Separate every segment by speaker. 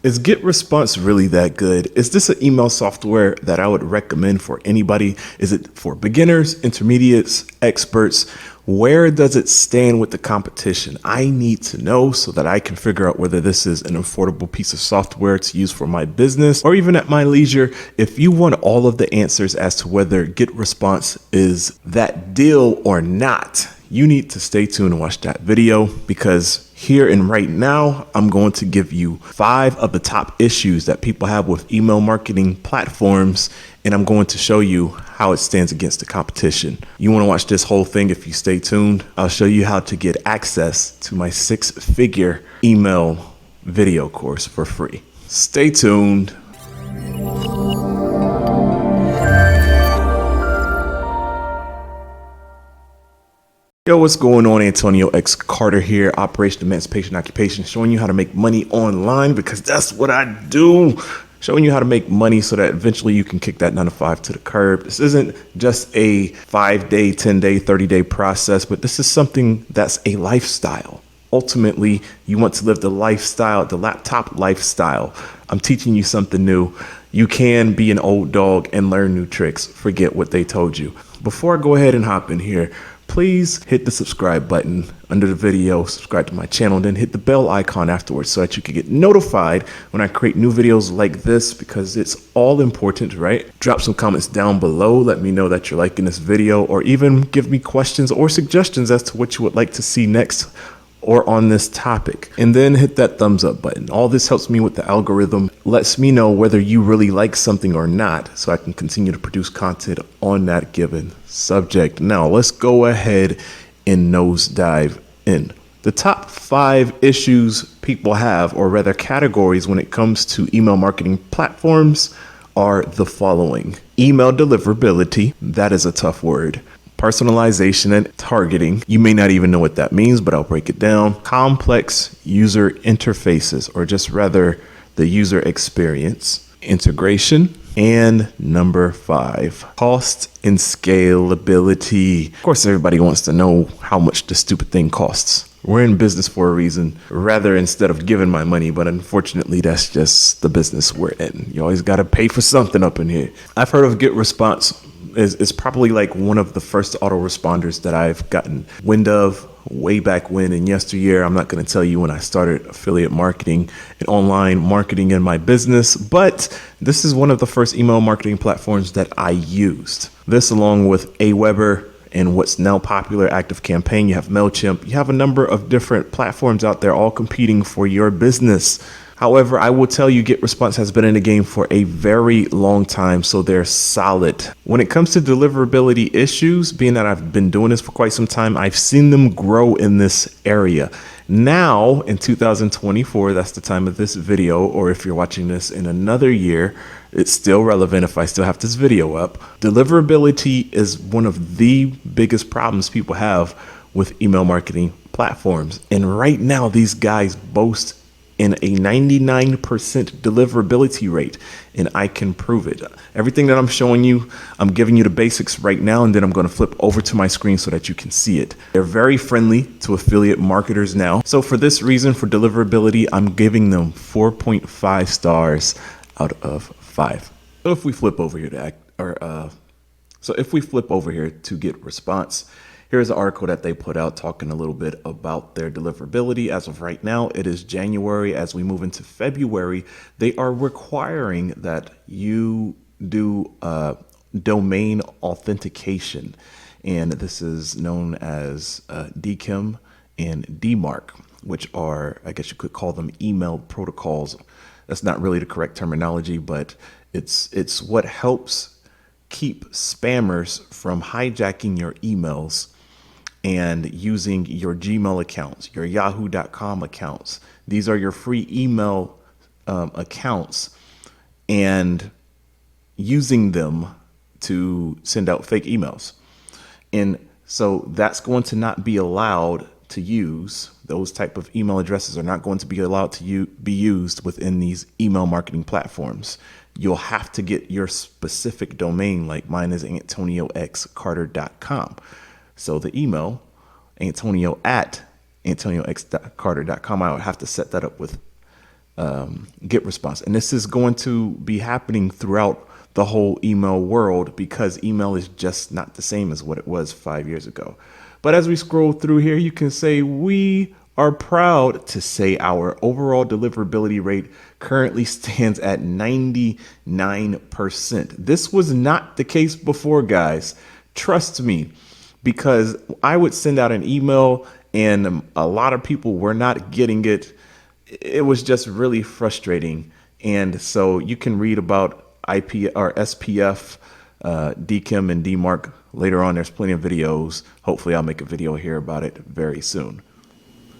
Speaker 1: Is GetResponse really that good? Is this an email software that I would recommend for anybody? Is it for beginners, intermediates, experts? Where does it stand with the competition? I need to know so that I can figure out whether this is an affordable piece of software to use for my business or even at my leisure. If you want all of the answers as to whether GetResponse is that deal or not, you need to stay tuned and watch that video, because here and right now, I'm going to give you 5 of the top issues that people have with email marketing platforms, and I'm going to show you how it stands against the competition. You want to watch this whole thing? If you stay tuned, I'll show you how to get access to my 6-figure email video course for free. Stay tuned. Yo, what's going on? Antonio X Carter here, Operation Emancipation Occupation, showing you how to make money online, because that's what I do. Showing you how to make money so that eventually you can kick that 9-to-5 to the curb. This isn't just a 5-day, 10-day, 30-day process, but this is something that's a lifestyle. Ultimately, you want to live the lifestyle, the laptop lifestyle. I'm teaching you something new. You can be an old dog and learn new tricks. Forget what they told you. Before I go ahead and hop in here, please hit the subscribe button under the video, subscribe to my channel, and then hit the bell icon afterwards so that you can get notified when I create new videos like this, because it's all important, right? Drop some comments down below. Let me know that you're liking this video, or even give me questions or suggestions as to what you would like to see next or on this topic, and then hit that thumbs up button. All this helps me with the algorithm, lets me know whether you really like something or not, so I can continue to produce content on that given subject. Now let's go ahead and nosedive in. The top 5 issues people have, or rather categories, when it comes to email marketing platforms are the following: email deliverability, that is a tough word. Personalization and targeting. You may not even know what that means, but I'll break it down. Complex user interfaces, or just rather the user experience. Integration. And number 5, cost and scalability. Of course, everybody wants to know how much the stupid thing costs. We're in business for a reason, rather instead of giving my money, but unfortunately, that's just the business we're in. You always got to pay for something up in here. I've heard of GetResponse. Is probably like one of the first autoresponders that I've gotten wind of way back when in yesteryear. I'm not going to tell you when I started affiliate marketing and online marketing in my business, but this is one of the first email marketing platforms that I used. This, along with Aweber and what's now popular, ActiveCampaign, you have MailChimp, you have a number of different platforms out there all competing for your business. However, I will tell you, GetResponse has been in the game for a very long time, so they're solid. When it comes to deliverability issues, being that I've been doing this for quite some time, I've seen them grow in this area. Now, in 2024, that's the time of this video, or if you're watching this in another year, it's still relevant if I still have this video up. Deliverability is one of the biggest problems people have with email marketing platforms. And right now, these guys boast in a 99% deliverability rate, and I can prove it. Everything that I'm showing you, I'm giving you the basics right now, and then I'm going to flip over to my screen so that you can see it. They're very friendly to affiliate marketers now. So for this reason, for deliverability, I'm giving them 4.5 stars out of 5. So if we flip over here to GetResponse, here's an article that they put out talking a little bit about their deliverability. As of right now, it is January. As we move into February, they are requiring that you do domain authentication. And this is known as DKIM and DMARC, which are, I guess you could call them email protocols. That's not really the correct terminology, but it's what helps keep spammers from hijacking your emails and using your Gmail accounts, your yahoo.com accounts. These are your free email accounts, and using them to send out fake emails. And so that's going to not be allowed to use. Those type of email addresses are not going to be allowed to be used within these email marketing platforms. You'll have to get your specific domain, like mine is antonioxcarter.com. So the email, Antonio@antonioxcarter.com, I would have to set that up with GetResponse. And this is going to be happening throughout the whole email world because email is just not the same as what it was 5 years ago. But as we scroll through here, you can say we are proud to say our overall deliverability rate currently stands at 99%. This was not the case before, guys. Trust me, because I would send out an email and a lot of people were not getting it. It was just really frustrating. And so you can read about IP or SPF, DKIM and DMARC later on. There's plenty of videos. Hopefully I'll make a video here about it very soon.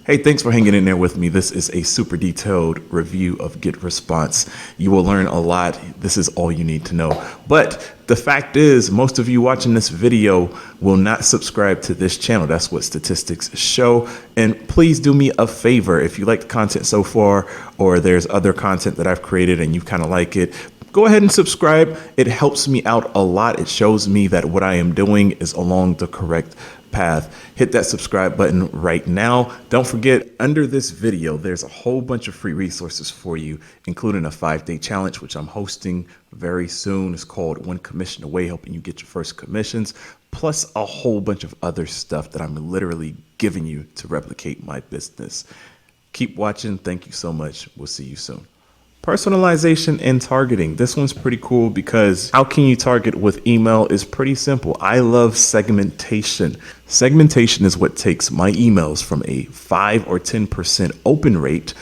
Speaker 1: Hey, thanks for hanging in there with me. This is a super detailed review of GetResponse. You will learn a lot. This is all you need to know. But the fact is, most of you watching this video will not subscribe to this channel. That's what statistics show. And please do me a favor. If you like the content so far, or there's other content that I've created and you kind of like it, go ahead and subscribe. It helps me out a lot. It shows me that what I am doing is along the correct path. Hit that subscribe button right now. Don't forget, under this video, there's a whole bunch of free resources for you, including a 5-day challenge, which I'm hosting very soon. It's called One Commission Away, helping you get your first commissions, plus a whole bunch of other stuff that I'm literally giving you to replicate my business. Keep watching. Thank you so much. We'll see you soon. Personalization and targeting. This one's pretty cool because how can you target with email is pretty simple. I love segmentation. Segmentation is what takes my emails from a 5 or 10% open rate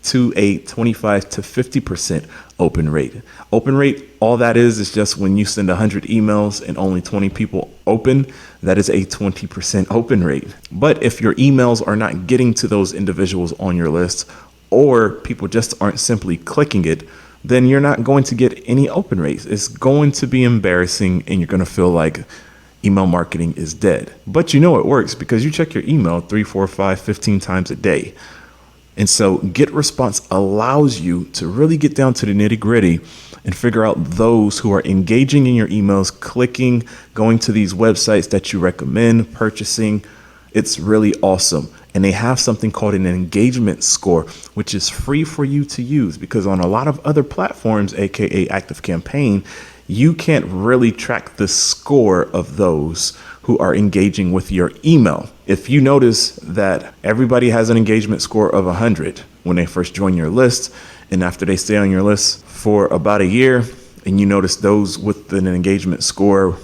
Speaker 1: to a 25 to 50% open rate. Open rate, all that is just when you send 100 emails and only 20 people open, that is a 20% open rate. But if your emails are not getting to those individuals on your list, or people just aren't simply clicking it, then you're not going to get any open rates. It's going to be embarrassing and you're going to feel like email marketing is dead. But you know it works because you check your email 3, 4, 5, 15 times a day. And so GetResponse allows you to really get down to the nitty gritty and figure out those who are engaging in your emails, clicking, going to these websites that you recommend, purchasing. It's really awesome. And they have something called an engagement score, which is free for you to use because on a lot of other platforms, aka ActiveCampaign, you can't really track the score of those who are engaging with your email. If you notice that everybody has an engagement score of 100 when they first join your list, and after they stay on your list for about a year, and you notice those with an engagement score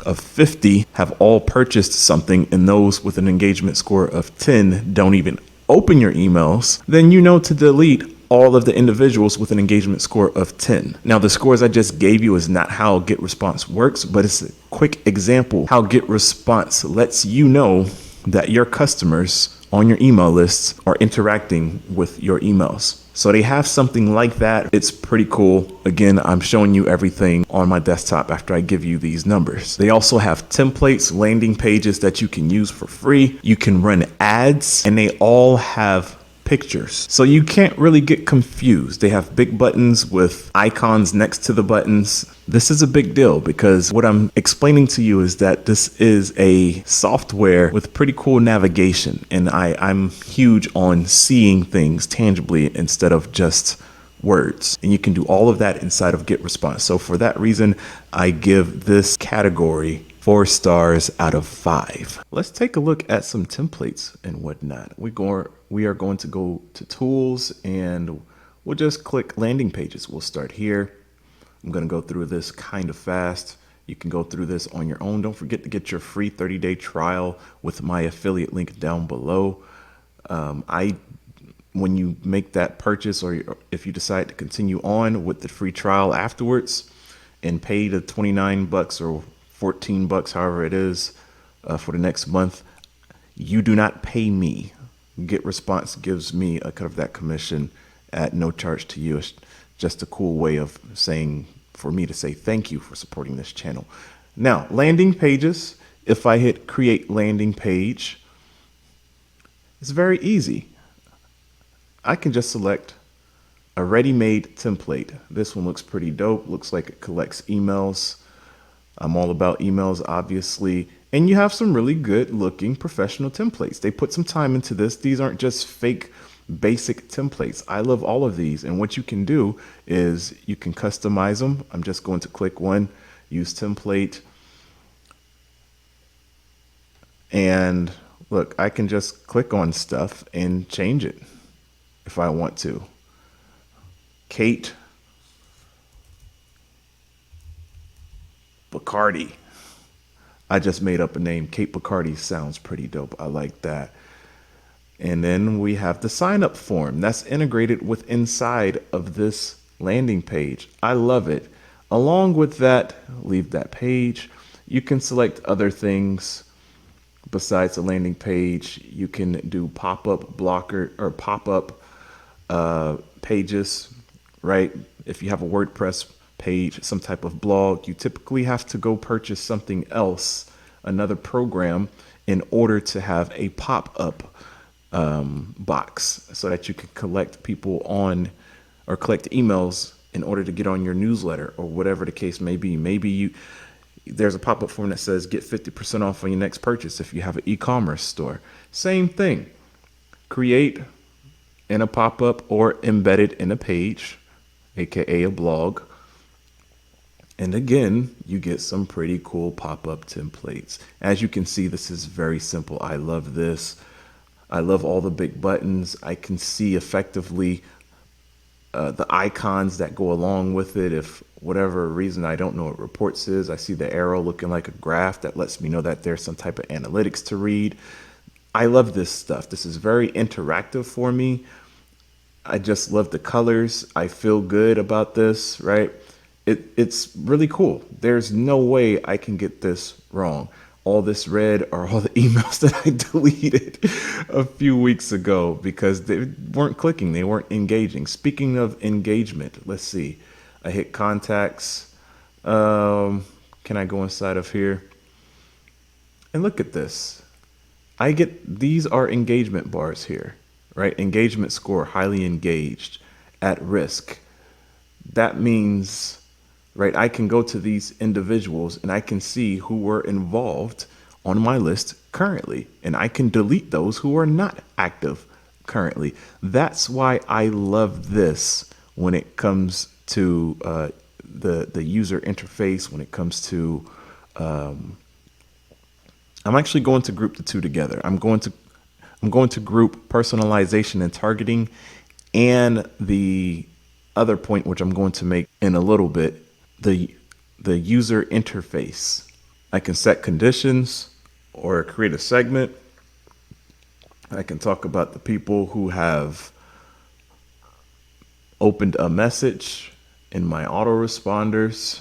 Speaker 1: of 50 have all purchased something and those with an engagement score of 10 don't even open your emails, then you know to delete all of the individuals with an engagement score of 10. Now, the scores I just gave you is not how GetResponse works, but it's a quick example how GetResponse lets you know that your customers on your email lists are interacting with your emails. So they have something like that. It's pretty cool. Again, I'm showing you everything on my desktop after I give you these numbers. They also have templates, landing pages that you can use for free. You can run ads, and they all have pictures. So you can't really get confused. They have big buttons with icons next to the buttons. This is a big deal because what I'm explaining to you is that this is a software with pretty cool navigation. And I'm huge on seeing things tangibly instead of just words. And you can do all of that inside of GetResponse. So for that reason, I give this category 4 stars out of 5. Let's take a look at some templates and whatnot. We are going to go to tools and we'll just click landing pages. We'll start here. I'm going to go through this kind of fast. You can go through this on your own. Don't forget to get your free 30-day trial with my affiliate link down below. When you make that purchase, or if you decide to continue on with the free trial afterwards and pay the $29 or $14, however it is, for the next month, you do not pay me. GetResponse gives me a cut of that commission at no charge to you. It's just a cool way of saying, for me to say thank you for supporting this channel. Now, landing pages. If I hit create landing page, it's very easy. I can just select a ready-made template. This one looks pretty dope. Looks like it collects emails. I'm all about emails, obviously. And you have some really good looking professional templates. They put some time into this. These aren't just fake basic templates. I love all of these. And what you can do is you can customize them. I'm just going to click one, use template. And look, I can just click on stuff and change it if I want to. Kate Bacardi. I just made up a name. Kate Bacardi sounds pretty dope. I like that. And then we have the sign up form that's integrated with inside of this landing page. I love it. Along with that, leave that page. You can select other things besides the landing page. You can do pop-up blocker or pop-up pages, right? If you have a WordPress page, some type of blog, you typically have to go purchase something else, another program, in order to have a pop-up box so that you can collect people on or collect emails in order to get on your newsletter or whatever the case may be. Maybe there's a pop-up form that says get 50% off on your next purchase if you have an e-commerce store. Same thing. Create in a pop-up or embedded in a page, aka a blog. And again, you get some pretty cool pop-up templates. As you can see, this is very simple. I love this. I love all the big buttons. I can see effectively the icons that go along with it. If whatever reason I don't know what reports is, I see the arrow looking like a graph that lets me know that there's some type of analytics to read. I love this stuff. This is very interactive for me. I just love the colors. I feel good about this, right? It's really cool. There's no way I can get this wrong. All this red are all the emails that I deleted a few weeks ago because they weren't clicking. They weren't engaging. Speaking of engagement, let's see. I hit contacts. Can I go inside of here? And look at this. These are engagement bars here, right? Engagement score, highly engaged, at risk. That means, right, I can go to these individuals and I can see who were involved on my list currently, and I can delete those who are not active currently. That's why I love this when it comes to the user interface, when it comes to, I'm actually going to group the two together. I'm going to group personalization and targeting, and the other point, which I'm going to make in a little bit, the user interface. I can set conditions or create a segment. I can talk about the people who have opened a message in my autoresponders.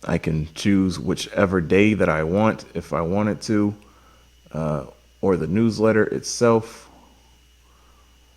Speaker 1: I can choose whichever day that I want if I wanted to, or the newsletter itself,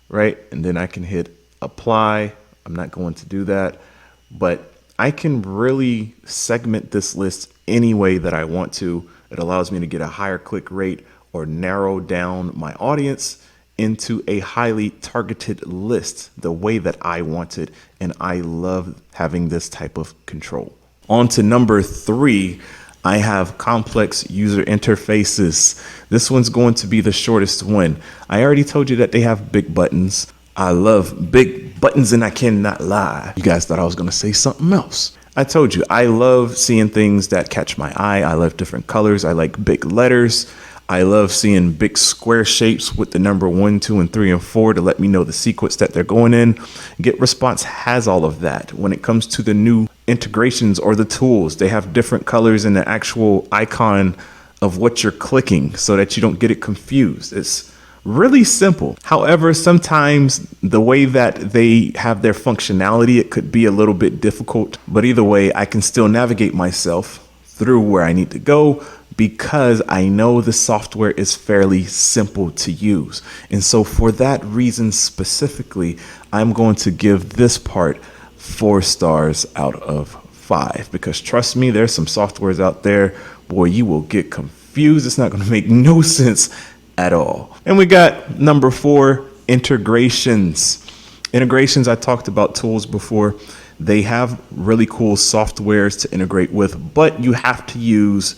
Speaker 1: right? And then I can hit apply. I'm not going to do that, but I can really segment this list any way that I want to. It allows me to get a higher click rate or narrow down my audience into a highly targeted list the way that I want it. And I love having this type of control. On to number 3, I have complex user interfaces. This one's going to be the shortest one. I already told you that they have big buttons. I love big buttons and I cannot lie. You guys thought I was going to say something else. I told you, I love seeing things that catch my eye. I love different colors. I like big letters. I love seeing big square shapes with the number 1, 2, and 3, and 4 to let me know the sequence that they're going in. GetResponse has all of that. When it comes to the new integrations or the tools, they have different colors in the actual icon of what you're clicking so that you don't get it confused. It's really simple. However, sometimes the way that they have their functionality, it could be a little bit difficult, but either way, I can still navigate myself through where I need to go because I know the software is fairly simple to use. And so for that reason specifically, I'm going to give this part 4 stars out of 5 because trust me, there's some softwares out there, boy, you will get confused. It's not going to make no sense at all. And we got number 4, integrations. Integrations, I talked about tools before. They have really cool softwares to integrate with, but you have to use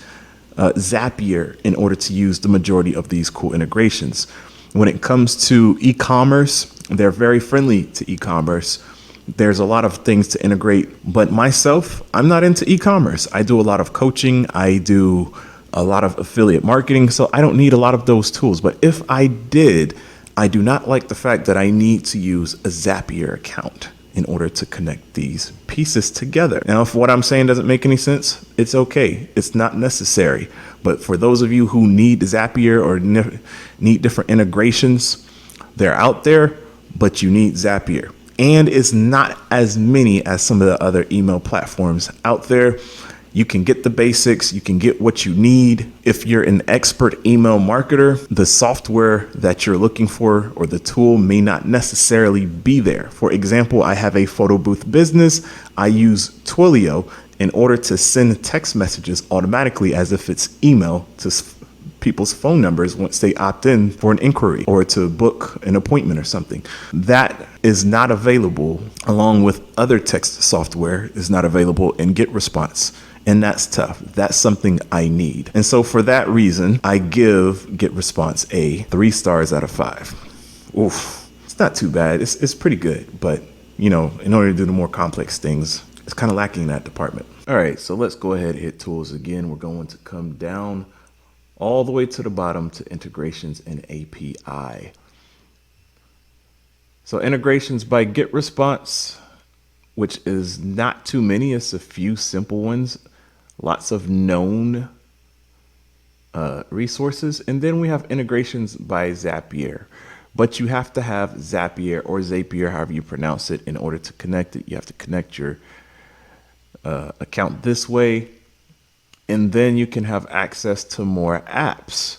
Speaker 1: Zapier in order to use the majority of these cool integrations. When it comes to e-commerce, they're very friendly to e-commerce. There's a lot of things to integrate, but myself, I'm not into e-commerce. I do a lot of coaching. I do a lot of affiliate marketing, so I don't need a lot of those tools. But if I did, I do not like the fact that I need to use a Zapier account in order to connect these pieces together. Now, if what I'm saying doesn't make any sense, it's okay. It's not necessary. But for those of you who need Zapier or need different integrations, they're out there, but you need Zapier. And it's not as many as some of the other email platforms out there. You can get the basics, you can get what you need. If you're an expert email marketer, the software that you're looking for or the tool may not necessarily be there. For example, I have a photo booth business. I use Twilio in order to send text messages automatically as if it's email to people's phone numbers once they opt in for an inquiry or to book an appointment or something. That is not available, along with other text software, is not available in GetResponse. And that's tough. That's something I need. And so for that reason, I give GetResponse a 3 stars out of 5. Oof, it's not too bad. It's pretty good. But, you know, in order to do the more complex things, it's kind of lacking in that department. All right, so let's go ahead and hit tools again. We're going to come down all the way to the bottom to integrations and API. So integrations by GetResponse, which is not too many. It's a few simple ones. Lots of known resources. And then we have integrations by Zapier. But you have to have Zapier or Zapier, however you pronounce it, in order to connect it. You have to connect your account this way. And then you can have access to more apps.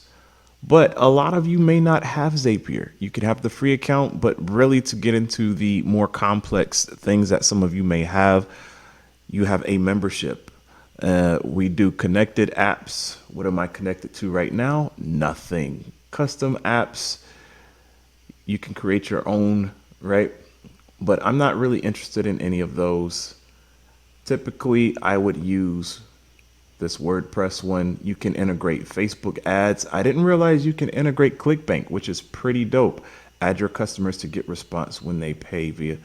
Speaker 1: But a lot of you may not have Zapier. You can have the free account, but really to get into the more complex things that some of you may have, you have a membership. We do connected apps. What am I connected to right now? Nothing. Custom apps. You can create your own, right? But I'm not really interested in any of those. Typically, I would use this WordPress one. You can integrate Facebook ads. I didn't realize you can integrate Clickbank, which is pretty dope. Add your customers to GetResponse when they pay via,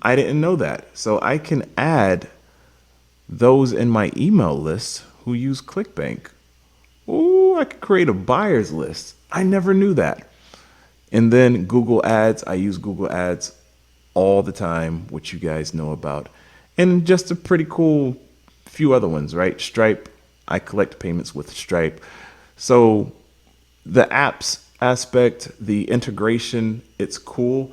Speaker 1: I didn't know that. So I can add those in my email list who use Clickbank. Ooh, I could create a buyer's list. I never knew that. And then Google Ads. I use Google Ads all the time, which you guys know about. And just a pretty cool few other ones, right? Stripe. I collect payments with Stripe. So the apps aspect, the integration, it's cool.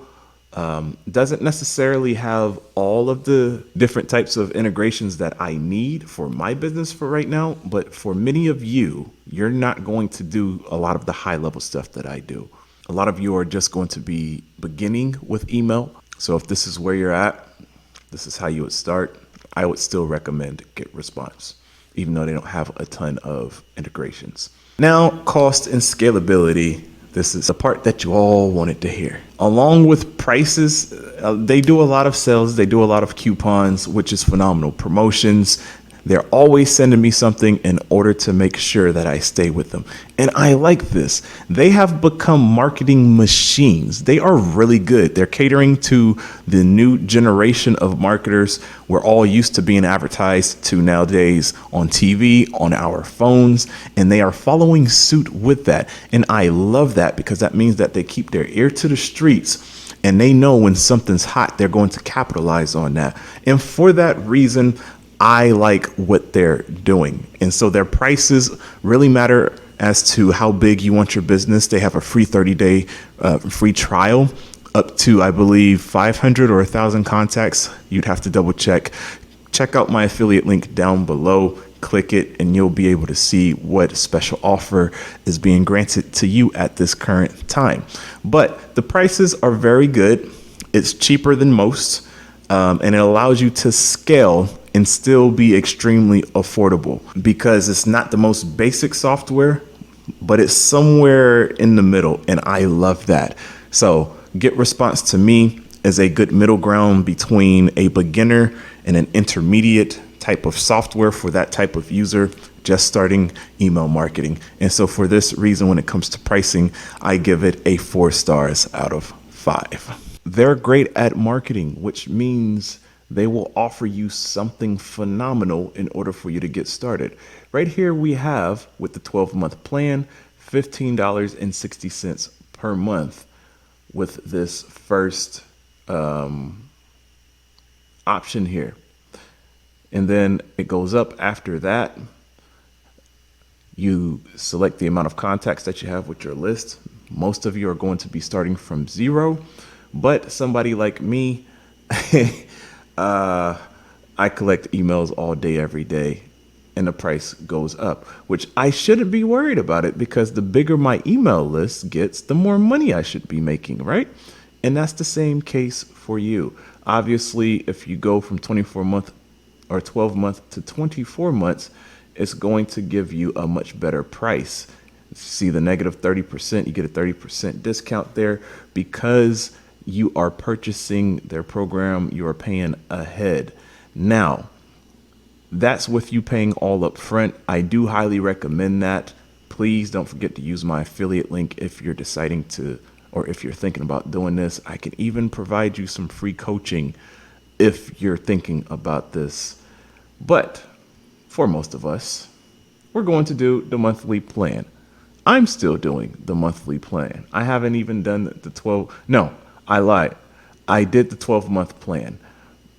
Speaker 1: Doesn't necessarily have all of the different types of integrations that I need for my business for right now. But for many of you, you're not going to do a lot of the high level stuff that I do. A lot of you are just going to be beginning with email. So if this is where you're at, this is how you would start. I would still recommend GetResponse, even though they don't have a ton of integrations. Now, cost and scalability. This is the part that you all wanted to hear. Along with prices, they do a lot of sales. They do a lot of coupons, which is phenomenal. Promotions. They're always sending me something in order to make sure that I stay with them. And I like this. They have become marketing machines. They are really good. They're catering to the new generation of marketers. We're all used to being advertised to nowadays on TV, on our phones, and they are following suit with that. And I love that because that means that they keep their ear to the streets and they know when something's hot, they're going to capitalize on that. And for that reason, I like what they're doing. And so their prices really matter as to how big you want your business. They have a free 30-day free trial up to, I believe, 500 or 1,000 contacts. You'd have to double check. Check out my affiliate link down below. Click it and you'll be able to see what special offer is being granted to you at this current time. But the prices are very good. It's cheaper than most, and it allows you to scale and still be extremely affordable because it's not the most basic software, but it's somewhere in the middle. And I love that. So GetResponse to me is a good middle ground between a beginner and an intermediate type of software for that type of user just starting email marketing. And so for this reason, when it comes to pricing, I give it a 4 stars out of 5. They're great at marketing, which means they will offer you something phenomenal in order for you to get started. Right here we have, with the 12-month plan, $15.60 per month with this first option here. And then it goes up after that. You select the amount of contacts that you have with your list. Most of you are going to be starting from 0, but somebody like me, I collect emails all day, every day, and the price goes up, which I shouldn't be worried about it, because the bigger my email list gets, the more money I should be making, right? And that's the same case for you. Obviously, if you go from 24-month or 12-month to 24 months, it's going to give you a much better price. See the negative 30%, you get a 30% discount there because you are purchasing their program, you are paying ahead. Now, that's with you paying all up front. I do highly recommend that. Please don't forget to use my affiliate link if you're deciding to, or if you're thinking about doing this. I can even provide you some free coaching if you're thinking about this. But for most of us, we're going to do the monthly plan. I'm still doing the monthly plan. I haven't even done the 12. No, I lied. I did the 12-month plan,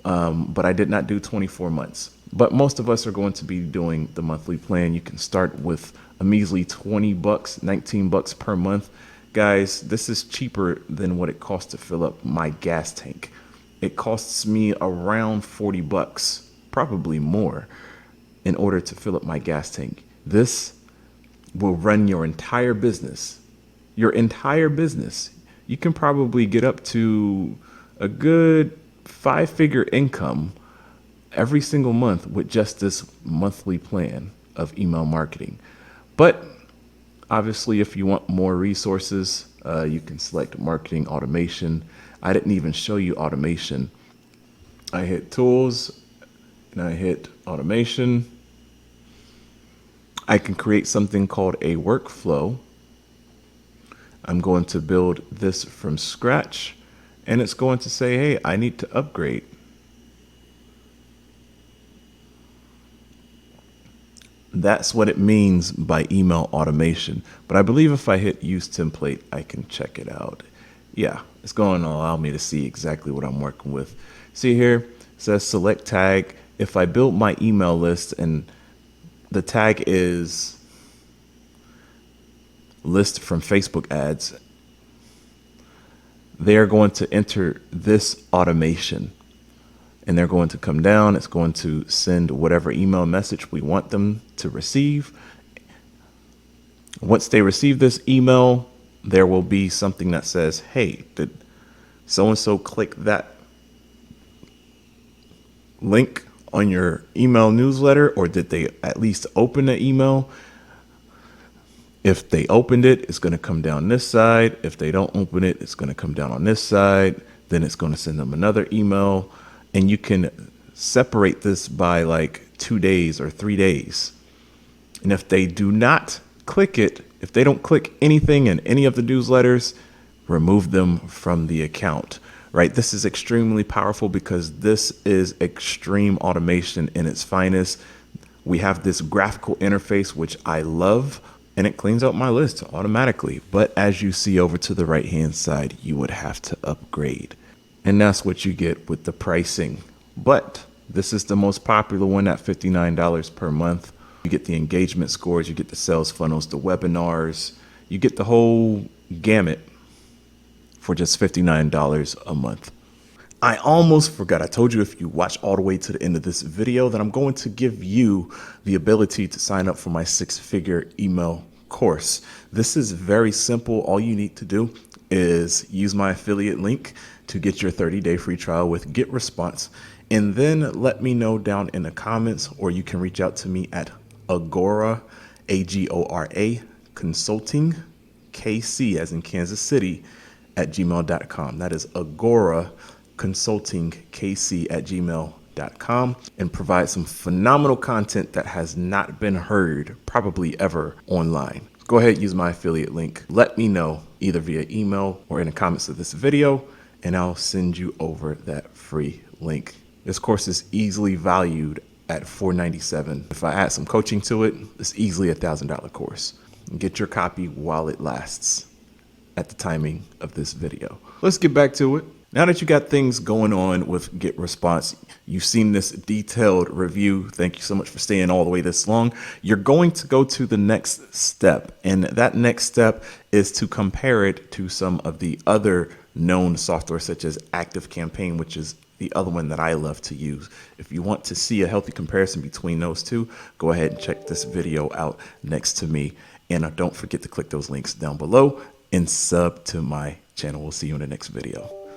Speaker 1: but I did not do 24 months. But most of us are going to be doing the monthly plan. You can start with a measly $20, $19 per month. Guys, this is cheaper than what it costs to fill up my gas tank. It costs me around $40, probably more, in order to fill up my gas tank. This will run your entire business. Your entire business. You can probably get up to a good 5-figure income every single month with just this monthly plan of email marketing. But obviously, if you want more resources, you can select marketing automation. I didn't even show you automation. I hit tools and I hit automation. I can create something called a workflow. I'm going to build this from scratch, and it's going to say, hey, I need to upgrade. That's what it means by email automation. But I believe if I hit use template, I can check it out. Yeah, it's going to allow me to see exactly what I'm working with. See here, it says select tag. If I build my email list and the tag is list from Facebook ads, they're going to enter this automation, and they're going to come down. It's going to send whatever email message we want them to receive. Once they receive this email, there will be something that says, hey, did so-and-so click that link on your email newsletter, or did they at least open the email? If they opened it, it's going to come down this side. If they don't open it, it's going to come down on this side. Then it's going to send them another email. And you can separate this by like 2 days or 3 days. And if they do not click it, if they don't click anything in any of the newsletters, remove them from the account. Right? This is extremely powerful because this is extreme automation in its finest. We have this graphical interface, which I love, and it cleans out my list automatically. But as you see over to the right-hand side, you would have to upgrade. And that's what you get with the pricing. But this is the most popular one at $59 per month. You get the engagement scores, you get the sales funnels, the webinars, you get the whole gamut for just $59 a month. I almost forgot. I told you if you watch all the way to the end of this video that I'm going to give you the ability to sign up for my 6-figure email course. This is very simple. All you need to do is use my affiliate link to get your 30-day free trial with GetResponse. And then let me know down in the comments, or you can reach out to me at Agora, Agora Consulting, KC as in Kansas City, at gmail.com. That is Agora Consulting KC at gmail.com. ClickMagick.com and provide some phenomenal content that has not been heard probably ever online. Go ahead, use my affiliate link. Let me know either via email or in the comments of this video, and I'll send you over that free link. This course is easily valued at $497. If I add some coaching to it, it's easily $1,000 course. Get your copy while it lasts at the timing of this video. Let's get back to it. Now that you got things going on with GetResponse, you've seen this detailed review. Thank you so much for staying all the way this long. You're going to go to the next step, and that next step is to compare it to some of the other known software such as ActiveCampaign, which is the other one that I love to use. If you want to see a healthy comparison between those two, go ahead and check this video out next to me. And don't forget to click those links down below and sub to my channel. We'll see you in the next video.